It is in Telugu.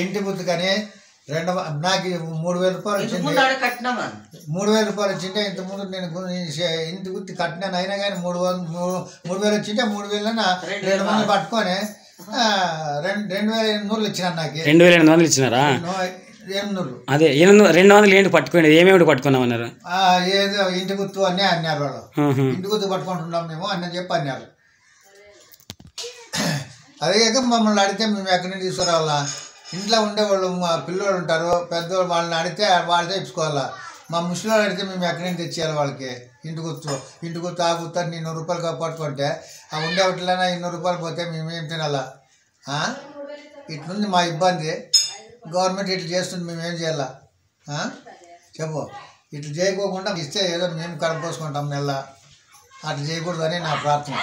ఇంటి గుర్తు కానీ నాకు 3,000 రూపాయలు వచ్చింది. 3,000 రూపాయలు వచ్చింటే ఇంతకుముందు నేను ఇంటి గుర్తు కట్టినాను. అయినా కానీ 3,000 వచ్చింటే 3,000 2 మంది పట్టుకొని 2,800 ఇచ్చినాను. నాకు 2,800 ఇచ్చినారా? 800. అదే 200 ఏంటి పట్టుకునేది? ఏమేమి పట్టుకున్నాం అన్నారు? ఏదో ఇంటి గుర్తు అన్నీ అన్నారు వాళ్ళు. ఇంటి గుర్తు పట్టుకుంటున్నాం మేము అన్నీ చెప్పి అన్నారు. అదే కాక మమ్మల్ని అడిగితే మేము ఎక్కడి నుంచి తీసుకురావాలా? ఇంట్లో ఉండేవాళ్ళు మా పిల్లలు ఉంటారు, పెద్దవాళ్ళు, వాళ్ళని అడిగితే వాళ్ళతో ఇచ్చుకోవాలా. మా ముసలివాళ్ళు అడిగితే మేము ఎక్కడి నుంచి తెచ్చేయాలి వాళ్ళకి? ఇంటి గుర్తు ఆ గుర్తు అని 100 రూపాయలు పట్టుకుంటే ఆ ఉండే వాటిలోనే 200 రూపాయలు పోతే మేమేం తినాలా? ఇట్లుంది మా ఇబ్బంది. గవర్నమెంట్ ఇట్లా చేస్తుంది, మేమేం చేయాలా చెప్పు? ఇట్లా చేయకోకుండా ఇస్తే ఏదో మేము కడుపు పోసుకుంటాం నెల. అట్లా చేయకూడదని నా ప్రార్థన.